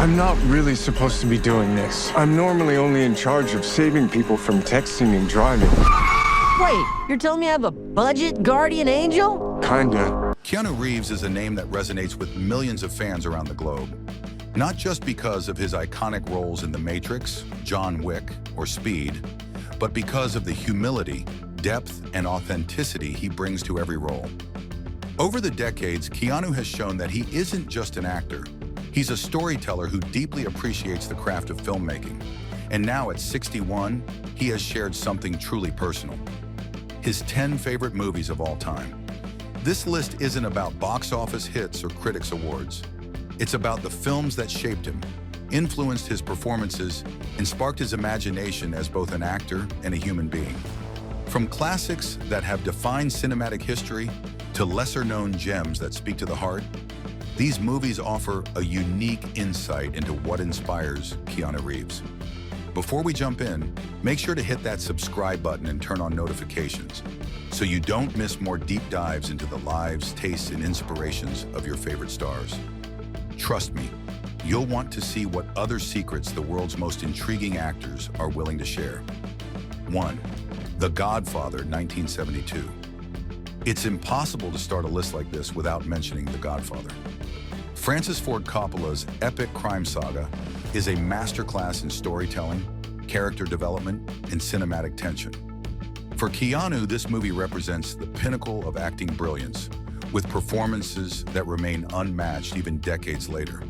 I'm not really supposed to be doing this. I'm normally only in charge of saving people from texting and driving. Wait, you're telling me I have a budget guardian angel? Kinda. Keanu Reeves is a name that resonates with millions of fans around the globe. Not just because of his iconic roles in The Matrix, John Wick, or Speed, but because of the humility, depth, and authenticity he brings to every role. Over the decades, Keanu has shown that he isn't just an actor. He's a storyteller who deeply appreciates the craft of filmmaking. And now at 61, he has shared something truly personal: his 10 favorite movies of all time. This list isn't about box office hits or critics' awards. It's about the films that shaped him, influenced his performances, and sparked his imagination as both an actor and a human being. From classics that have defined cinematic history to lesser-known gems that speak to the heart, these movies offer a unique insight into what inspires Keanu Reeves. Before we jump in, make sure to hit that subscribe button and turn on notifications so you don't miss more deep dives into the lives, tastes, and inspirations of your favorite stars. Trust me, you'll want to see what other secrets the world's most intriguing actors are willing to share. 1. The Godfather, 1972. It's impossible to start a list like this without mentioning The Godfather. Francis Ford Coppola's epic crime saga is a masterclass in storytelling, character development, and cinematic tension. For Keanu, this movie represents the pinnacle of acting brilliance, with performances that remain unmatched even decades later.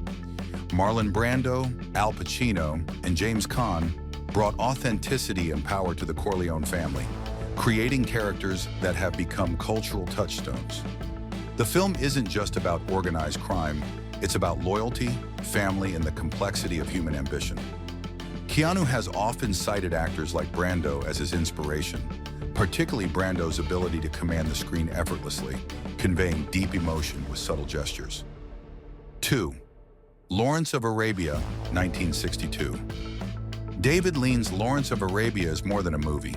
Marlon Brando, Al Pacino, and James Caan brought authenticity and power to the Corleone family, creating characters that have become cultural touchstones. The film isn't just about organized crime, it's about loyalty, family, and the complexity of human ambition. Keanu has often cited actors like Brando as his inspiration, particularly Brando's ability to command the screen effortlessly, conveying deep emotion with subtle gestures. 2. Lawrence of Arabia, 1962. David Lean's Lawrence of Arabia is more than a movie.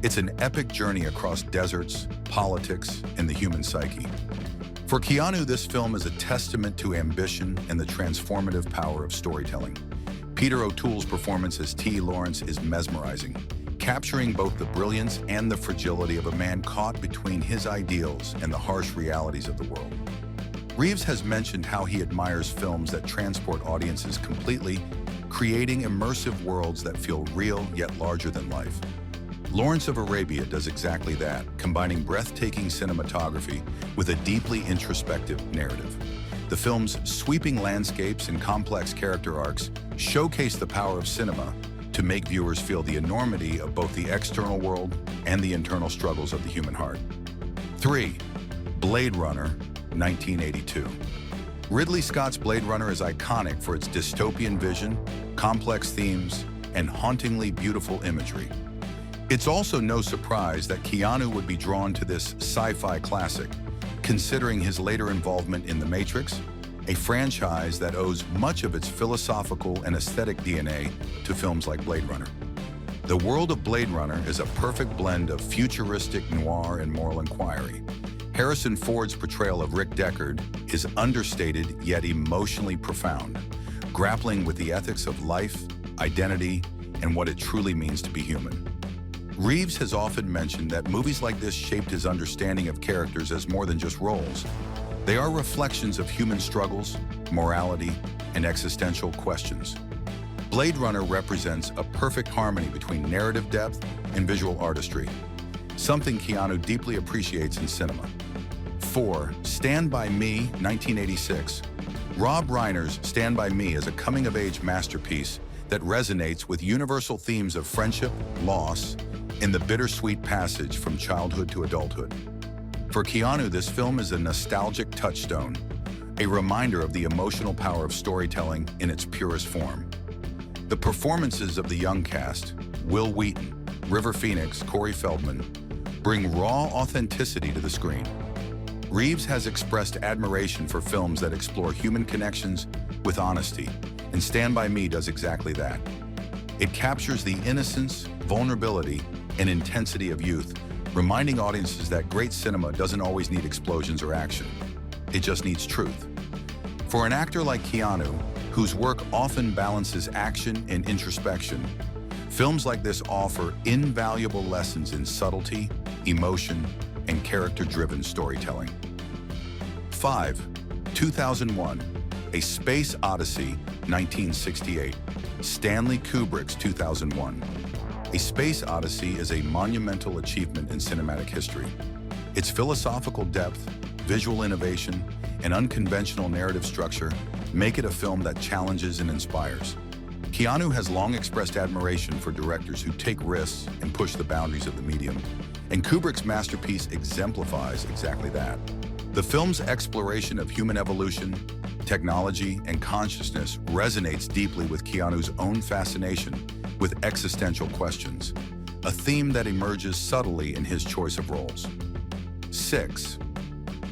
It's an epic journey across deserts, politics, and the human psyche. For Keanu, this film is a testament to ambition and the transformative power of storytelling. Peter O'Toole's performance as T. Lawrence is mesmerizing, capturing both the brilliance and the fragility of a man caught between his ideals and the harsh realities of the world. Reeves has mentioned how he admires films that transport audiences completely, creating immersive worlds that feel real yet larger than life. Lawrence of Arabia does exactly that, combining breathtaking cinematography with a deeply introspective narrative. The film's sweeping landscapes and complex character arcs showcase the power of cinema to make viewers feel the enormity of both the external world and the internal struggles of the human heart. 3. Blade Runner, 1982. Ridley Scott's Blade Runner is iconic for its dystopian vision, complex themes, and hauntingly beautiful imagery. It's also no surprise that Keanu would be drawn to this sci-fi classic, considering his later involvement in The Matrix, a franchise that owes much of its philosophical and aesthetic DNA to films like Blade Runner. The world of Blade Runner is a perfect blend of futuristic noir and moral inquiry. Harrison Ford's portrayal of Rick Deckard is understated yet emotionally profound, grappling with the ethics of life, identity, and what it truly means to be human. Reeves has often mentioned that movies like this shaped his understanding of characters as more than just roles. They are reflections of human struggles, morality, and existential questions. Blade Runner represents a perfect harmony between narrative depth and visual artistry, something Keanu deeply appreciates in cinema. 4. Stand By Me, 1986. Rob Reiner's Stand By Me is a coming-of-age masterpiece that resonates with universal themes of friendship, loss, and the bittersweet passage from childhood to adulthood. For Keanu, this film is a nostalgic touchstone, a reminder of the emotional power of storytelling in its purest form. The performances of the young cast, Will Wheaton, River Phoenix, Corey Feldman, bring raw authenticity to the screen. Reeves has expressed admiration for films that explore human connections with honesty, and Stand By Me does exactly that. It captures the innocence, vulnerability, and intensity of youth, reminding audiences that great cinema doesn't always need explosions or action. It just needs truth. For an actor like Keanu, whose work often balances action and introspection. Films like this offer invaluable lessons in subtlety, emotion, and character-driven storytelling. 5. 2001, A Space Odyssey, 1968. Stanley Kubrick's 2001. A Space Odyssey is a monumental achievement in cinematic history. Its philosophical depth, visual innovation, and unconventional narrative structure make it a film that challenges and inspires. Keanu has long expressed admiration for directors who take risks and push the boundaries of the medium, and Kubrick's masterpiece exemplifies exactly that. The film's exploration of human evolution, technology, and consciousness resonates deeply with Keanu's own fascination with existential questions, a theme that emerges subtly in his choice of roles. 6.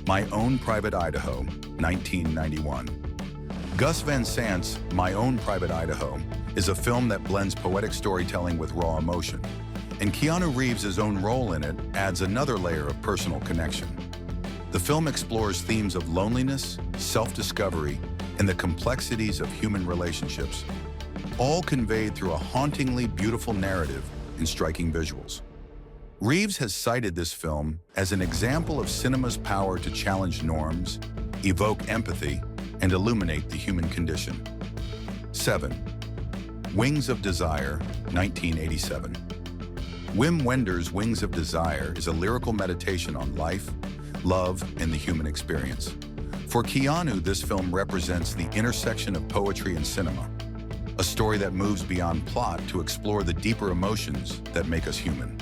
My Own Private Idaho, 1991. Gus Van Sant's My Own Private Idaho is a film that blends poetic storytelling with raw emotion, and Keanu Reeves' own role in it adds another layer of personal connection. The film explores themes of loneliness, self-discovery, and the complexities of human relationships, all conveyed through a hauntingly beautiful narrative and striking visuals. Reeves has cited this film as an example of cinema's power to challenge norms, evoke empathy, and illuminate the human condition. 7. Wings of Desire, 1987. Wim Wenders' Wings of Desire is a lyrical meditation on life, love, and the human experience. For Keanu, this film represents the intersection of poetry and cinema, a story that moves beyond plot to explore the deeper emotions that make us human.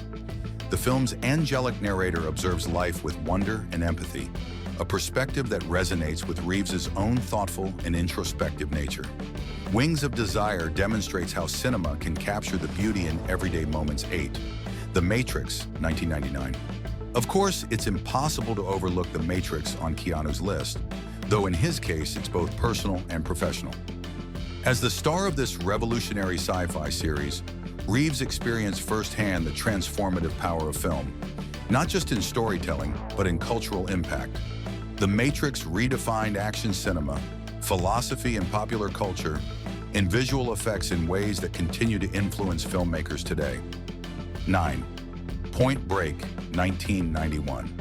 The film's angelic narrator observes life with wonder and empathy, a perspective that resonates with Reeves' own thoughtful and introspective nature. Wings of Desire demonstrates how cinema can capture the beauty in everyday moments. 8. The Matrix, 1999. Of course, it's impossible to overlook The Matrix on Keanu's list, though in his case, it's both personal and professional. As the star of this revolutionary sci-fi series, Reeves experienced firsthand the transformative power of film, not just in storytelling, but in cultural impact. The Matrix redefined action cinema, philosophy and popular culture, and visual effects in ways that continue to influence filmmakers today. 9. Point Break, 1991.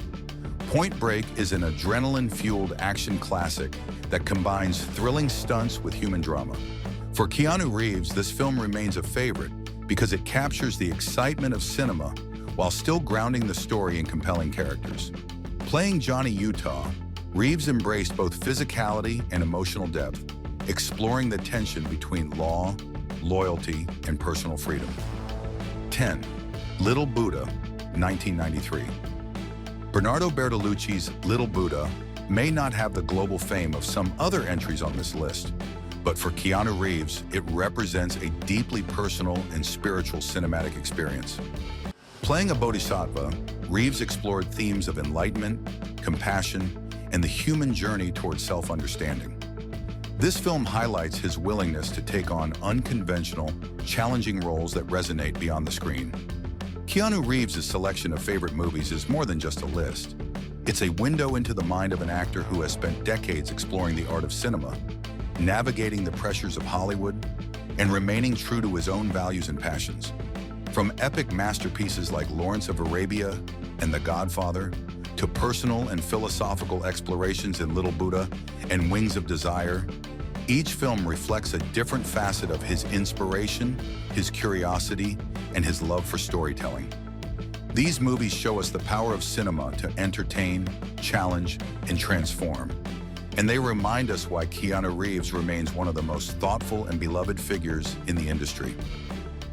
Point Break is an adrenaline-fueled action classic that combines thrilling stunts with human drama. For Keanu Reeves, this film remains a favorite because it captures the excitement of cinema while still grounding the story in compelling characters. Playing Johnny Utah, Reeves embraced both physicality and emotional depth, exploring the tension between law, loyalty, and personal freedom. 10. Little Buddha, 1993. Bernardo Bertolucci's Little Buddha may not have the global fame of some other entries on this list, but for Keanu Reeves, it represents a deeply personal and spiritual cinematic experience. Playing a bodhisattva, Reeves explored themes of enlightenment, compassion, and the human journey towards self-understanding. This film highlights his willingness to take on unconventional, challenging roles that resonate beyond the screen. Keanu Reeves' selection of favorite movies is more than just a list. It's a window into the mind of an actor who has spent decades exploring the art of cinema, navigating the pressures of Hollywood, and remaining true to his own values and passions. From epic masterpieces like Lawrence of Arabia and The Godfather, to personal and philosophical explorations in Little Buddha and Wings of Desire, each film reflects a different facet of his inspiration, his curiosity, and his love for storytelling. These movies show us the power of cinema to entertain, challenge, and transform. And they remind us why Keanu Reeves remains one of the most thoughtful and beloved figures in the industry.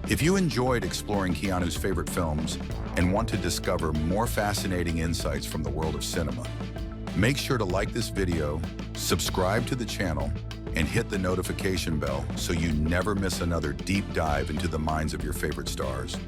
If you enjoyed exploring Keanu's favorite films and want to discover more fascinating insights from the world of cinema, make sure to like this video, subscribe to the channel, and hit the notification bell so you never miss another deep dive into the minds of your favorite stars.